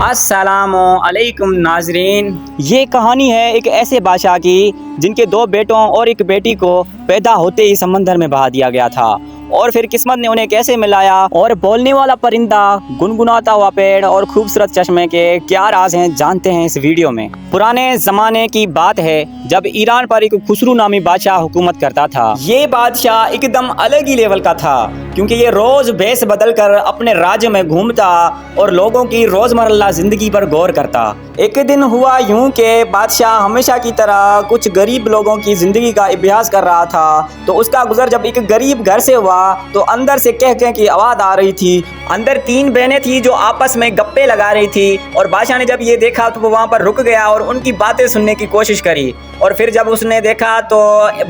السلام علیکم ناظرین، یہ کہانی ہے ایک ایسے بادشاہ کی جن کے 2 بیٹوں اور ایک بیٹی کو پیدا ہوتے ہی سمندر میں بہا دیا گیا تھا، اور پھر قسمت نے انہیں کیسے ملایا، اور بولنے والا پرندہ، گنگناتا ہوا پیڑ اور خوبصورت چشمے کے کیا راز ہیں جانتے ہیں اس ویڈیو میں۔ پرانے زمانے کی بات ہے جب ایران پر ایک خسرو نامی بادشاہ حکومت کرتا تھا۔ یہ بادشاہ ایک دم الگ ہی لیول کا تھا، کیونکہ یہ روز بھیس بدل کر اپنے راج میں گھومتا اور لوگوں کی روزمرہ زندگی پر غور کرتا۔ ایک دن ہوا یوں کہ بادشاہ ہمیشہ کی طرح کچھ غریب لوگوں کی زندگی کا ابحاث کر رہا تھا، تو اس کا گزر جب ایک غریب گھر سے ہوا تو اندر سے کہہ کی آواز آ رہی تھی۔ اندر 3 بہنیں تھیں جو آپس میں گپے لگا رہی تھی، اور بادشاہ نے جب یہ دیکھا تو وہ وہاں پر رک گیا اور ان کی باتیں سننے کی کوشش کری۔ اور پھر جب اس نے دیکھا تو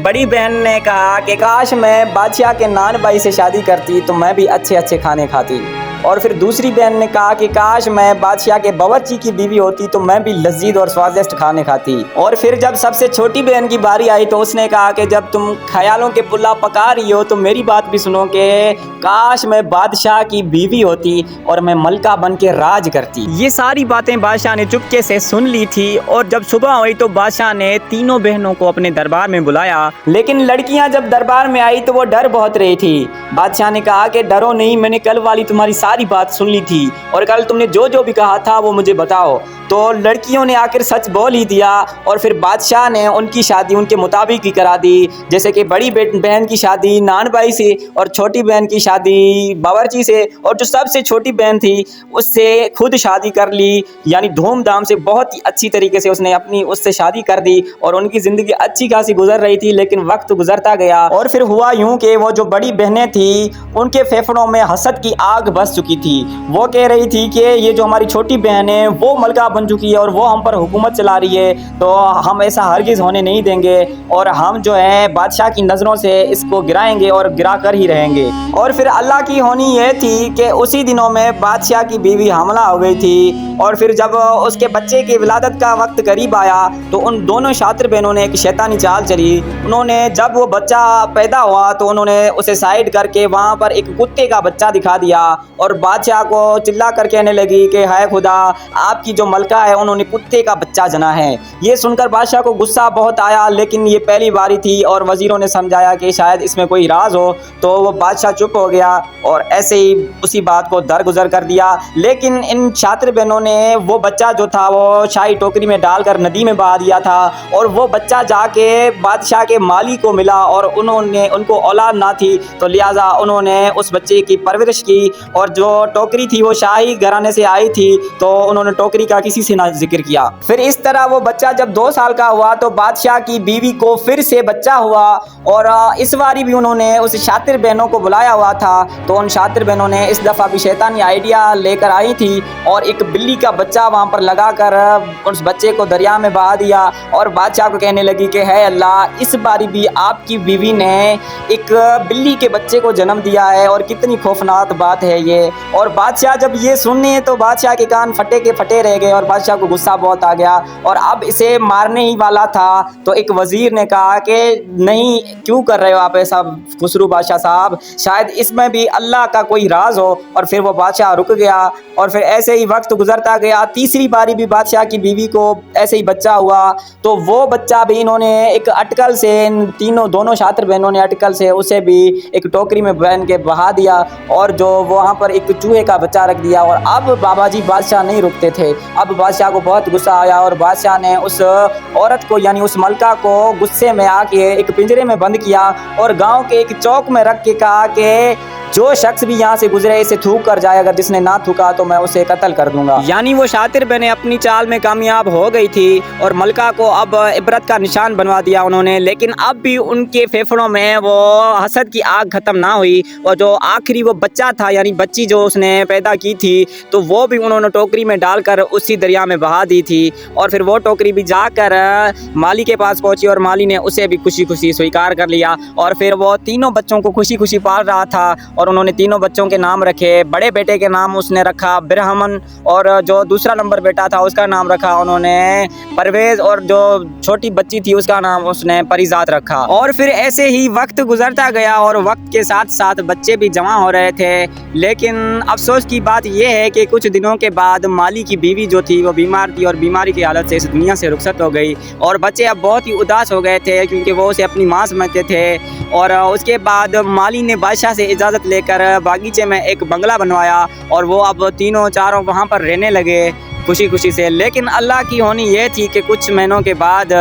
بڑی بہن نے کہا کہ کاش میں بادشاہ کے نان بھائی سے شادی کرتی تو میں بھی اچھے کھانے کھاتی۔ اور پھر دوسری بہن نے کہا کہ کاش میں بادشاہ کے باورچی کی بیوی ہوتی تو میں بھی لذیذ اور سوادشٹ کھانے کھاتی۔ اور پھر جب سب سے چھوٹی بہن کی باری آئی تو اس نے کہا کہ جب تم خیالوں کے پلاؤ پکا رہی ہو تو میری بات بھی سنو کہ کاش میں بادشاہ کی بیوی ہوتی اور میں ملکہ بن کے راج کرتی۔ یہ ساری باتیں بادشاہ نے چپکے سے سن لی تھی، اور جب صبح ہوئی تو بادشاہ نے تینوں بہنوں کو اپنے دربار میں بلایا، لیکن لڑکیاں جب دربار میں آئی تو وہ ڈر بہت رہی تھی۔ بادشاہ نے کہا کہ ڈرو نہیں، میں نے کل والی تمہاری ساری بات سن لی تھی، اور کل تم نے جو بھی کہا تھا وہ مجھے بتاؤ۔ تو لڑکیوں نے آخر سچ بول ہی دیا، اور پھر بادشاہ نے ان کی شادی ان کے مطابق ہی کرا دی، جیسے کہ بڑی بہن کی شادی نان بھائی سے، اور چھوٹی بہن کی شادی باورچی سے، اور جو سب سے چھوٹی بہن تھی اس سے خود شادی کر لی، یعنی دھوم دھام سے بہت ہی اچھی طریقے سے اس سے شادی کر دی، اور ان کی زندگی اچھی خاصی گزر رہی تھی۔ لیکن وقت گزرتا گیا اور پھر ہوا یوں کہ وہ جو بڑی بہنیں تھیں ان کے پھیپھڑوں میں حسد کی آگ بس چکی تھی۔ وہ کہہ رہی تھی کہ یہ جو ہماری چھوٹی بہن ہے وہ ملکہ بن چکی ہے اور وہ ہم پر حکومت چلا رہی ہے، تو ہم ایسا ہرگز ہونے نہیں دیں گے، اور ہم جو ہے بادشاہ کی نظروں سے اس کو گرائیں گے اور گرا کر ہی رہیں گے۔ اور پھر اللہ کی ہونی یہ تھی کہ اسی دنوں میں بادشاہ کی بیوی حاملہ ہو گئی تھی، اور پھر جب اس کے بچے کی ولادت کا وقت قریب آیا تو ان دونوں شاطر بہنوں نے ایک شیطانی چال چلی۔ انہوں نے جب وہ بچہ پیدا ہوا تو انہوں نے اسے سائڈ کر کے وہاں پر ایک کتے کا بچہ دکھا دیا، اور بادشاہ کو چلا کر کہنے لگی کہ ہائے خدا، آپ کی جو ملکہ ہے انہوں نے کتے کا بچہ جنا ہے۔ یہ سن کر بادشاہ کو غصہ بہت آیا، لیکن یہ پہلی باری تھی اور وزیروں نے سمجھایا کہ شاید اس میں کوئی راز ہو، تو وہ بادشاہ چپ ہو گیا اور ایسے ہی اسی بات کو درگزر کر دیا۔ لیکن ان شاطر بہنوں نے وہ بچہ جو تھا وہ شاہی ٹوکری میں ڈال کر ندی میں بہا دیا تھا، اور وہ بچہ جا کے بادشاہ کے مالی کو ملا، اور ان کو اولاد نہ تھی تو لہٰذا انہوں نے اس بچے کی پرورش کی، اور جو ٹوکری تھی وہ شاہی گھرانے سے آئی تھی تو انہوں نے ٹوکری کا کسی سے نہ ذکر کیا۔ پھر اس طرح وہ بچہ جب 2 سال کا ہوا تو بادشاہ کی بیوی کو پھر سے بچہ ہوا، اور اس باری بھی انہوں نے اس شاطر بہنوں کو بلایا ہوا تھا، تو ان شاطر بہنوں نے اس دفعہ بھی شیطانی آئیڈیا لے کر آئی تھی، اور ایک بلی کا بچہ وہاں پر لگا کر اس بچے کو دریا میں بہا دیا، اور بادشاہ کو کہنے لگی کہ ہے اللہ، اس باری بھی آپ کی بیوی نے ایک بلی کے بچے کو جنم دیا ہے، اور کتنی خوفناک بات ہے یہ۔ اور بادشاہ جب یہ سننے تو بادشاہ کے کان پھٹے کے پھٹے رہ گئے، اور بادشاہ کو غصہ بہت آ گیا، اور اب اسے مارنے ہی والا تھا تو ایک وزیر نے کہا کہ نہیں، کیوں کر رہے ہو آپ ایسا خسرو بادشاہ صاحب، شاید اس میں بھی اللہ کا کوئی راز ہو۔ اور پھر وہ بادشاہ رک گیا، اور پھر ایسے ہی وقت گزرتا گیا۔ تیسری باری بھی بادشاہ کی بیوی کو ایسے ہی بچہ ہوا، تو وہ بچہ بھی انہوں نے ایک اٹکل سے، دونوں شاطر بہنوں نے اٹکل سے اسے بھی ایک ٹوکری میں پہن کے بہا دیا، اور جو وہاں پر ایک چوہے کا بچہ رکھ دیا۔ اور اب بابا جی بادشاہ نہیں رکتے تھے، اب بادشاہ کو بہت غصہ آیا، اور بادشاہ نے اس عورت کو یعنی اس ملکہ کو غصے میں آ کے ایک پنجرے میں بند کیا، اور گاؤں کے ایک چوک میں رکھ کے کہا کہ جو شخص بھی یہاں سے گزرے اسے تھوک کر جائے، اگر جس نے نہ تھوکا تو میں اسے قتل کر دوں گا۔ یعنی وہ شاطر بہنیں اپنی چال میں کامیاب ہو گئی تھی، اور ملکہ کو اب عبرت کا نشان بنوا دیا انہوں نے، لیکن اب بھی ان کے پھیپھڑوں میں وہ حسد کی آگ ختم نہ ہوئی، اور جو آخری وہ بچہ تھا یعنی بچی جو اس نے پیدا کی تھی تو وہ بھی انہوں نے ٹوکری میں ڈال کر اسی دریا میں بہا دی تھی، اور پھر وہ ٹوکری بھی جا کر مالی کے پاس پہنچی، اور مالی نے اسے بھی خوشی خوشی سویکار کر لیا، اور پھر وہ تینوں بچوں کو خوشی خوشی پال رہا تھا، اور انہوں نے تینوں بچوں کے نام رکھے۔ بڑے بیٹے کے نام اس نے رکھا برہمن، اور جو دوسرا نمبر بیٹا تھا اس کا نام رکھا انہوں نے پرویز، اور جو چھوٹی بچی تھی اس کا نام اس نے پریزاد رکھا۔ اور پھر ایسے ہی وقت گزرتا گیا اور وقت کے ساتھ ساتھ بچے بھی جمع ہو رہے تھے، لیکن افسوس کی بات یہ ہے کہ کچھ دنوں کے بعد مالی کی بیوی جو تھی وہ بیمار تھی، اور بیماری کی حالت سے اس دنیا سے رخصت ہو گئی، اور بچے اب بہت ہی اداس ہو گئے تھے کیونکہ وہ اسے اپنی ماں سمجھتے تھے۔ اور اس کے بعد مالی نے بادشاہ سے اجازت لے کر باغیچے میں ایک بنگلہ بنوایا، اور وہ اب تینوں چاروں وہاں پر رہنے لگے خوشی خوشی سے۔ لیکن اللہ کی ہونی یہ تھی کہ کچھ مہینوں کے بعد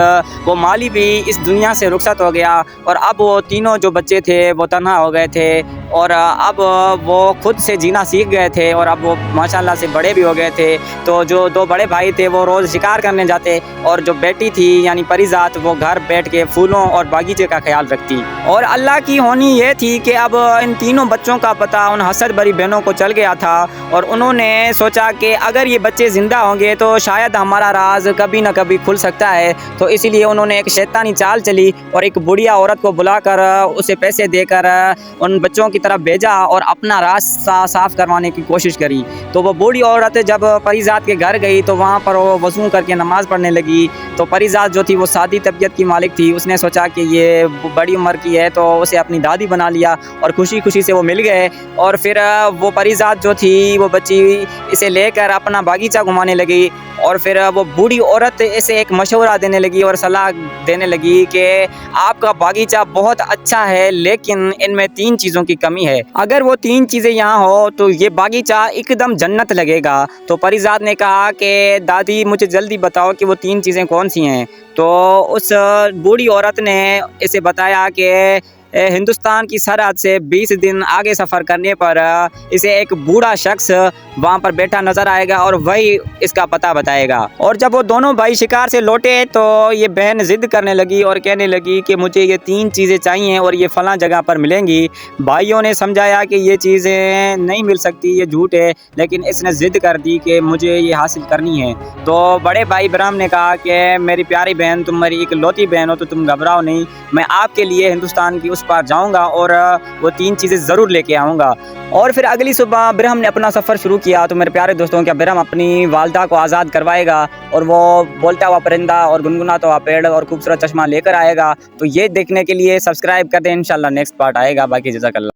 وہ مالی بھی اس دنیا سے رخصت ہو گیا، اور اب وہ تینوں جو بچے تھے وہ تنہا ہو گئے تھے، اور اب وہ خود سے جینا سیکھ گئے تھے، اور اب وہ ماشاءاللہ سے بڑے بھی ہو گئے تھے۔ تو جو دو بڑے بھائی تھے وہ روز شکار کرنے جاتے، اور جو بیٹی تھی یعنی پریزاد وہ گھر بیٹھ کے پھولوں اور باغیچے کا خیال رکھتی۔ اور اللہ کی ہونی یہ تھی کہ اب ان تینوں بچوں کا پتہ ان حسد بری بہنوں کو چل گیا تھا، اور انہوں نے سوچا کہ اگر یہ بچے زندہ ہوں گے تو شاید ہمارا راز کبھی نہ کبھی کھل سکتا ہے۔ تو اسی لیے انہوں نے ایک شیطانی چال چلی اور ایک بڑھیا عورت کو بلا کر اسے پیسے دے کر ان بچوں کی طرف بھیجا اور اپنا راستہ صاف کروانے کی کوشش کری۔ تو وہ بوڑھی عورت جب پریزاد کے گھر گئی تو وہاں پر وہ وضو کر کے نماز پڑھنے لگی۔ تو پریزاد جو تھی وہ سادی طبیعت کی مالک تھی، اس نے سوچا کہ یہ بڑی عمر کی ہے تو اسے اپنی دادی بنا لیا، اور خوشی خوشی سے وہ مل گئے۔ اور پھر وہ پریزاد جو تھی وہ بچی اسے لے کر اپنا باغیچہ گھمانے لگی، اور پھر وہ بوڑھی عورت اسے ایک مشورہ دینے لگی اور صلاح دینے لگی کہ آپ کا باغیچہ بہت اچھا ہے لیکن ان میں 3 چیزوں کی کمی ہے، اگر وہ 3 چیزیں یہاں ہو تو یہ باغیچہ ایک دم جنت لگے گا۔ تو پریزاد نے کہا کہ دادی مجھے جلدی بتاؤ کہ وہ 3 چیزیں کون سی ہیں۔ تو اس بوڑھی عورت نے اسے بتایا کہ ہندوستان کی سرحد سے 20 دن آگے سفر کرنے پر اسے ایک بوڑھا شخص وہاں پر بیٹھا نظر آئے گا اور وہی اس کا پتہ بتائے گا۔ اور جب وہ دونوں بھائی شکار سے لوٹے تو یہ بہن ضد کرنے لگی اور کہنے لگی کہ مجھے یہ 3 چیزیں چاہیے اور یہ فلاں جگہ پر ملیں گی۔ بھائیوں نے سمجھایا کہ یہ چیزیں نہیں مل سکتی، یہ جھوٹ ہے، لیکن اس نے ضد کر دی کہ مجھے یہ حاصل کرنی ہے۔ تو بڑے بھائی برہم نے کہا کہ میری پیاری بہن، تم میری اکلوتی بہن ہو تو تم گھبراؤ نہیں، میں آپ کے لیے ہندوستان کی اس پار جاؤں گا اور وہ 3 چیزیں ضرور لے کے آؤں گا۔ اور پھر اگلی صبح برہم نے اپنا سفر شروع کیا۔ تو میرے پیارے دوستوں، کیا برہم اپنی والدہ کو آزاد کروائے گا اور وہ بولتا ہوا پرندہ اور گنگناتا ہوا پیڑ اور خوبصورت چشمہ لے کر آئے گا؟ تو یہ دیکھنے کے لیے سبسکرائب کر دیں، انشاءاللہ نیکسٹ پارٹ آئے گا۔ باقی جزاک اللہ۔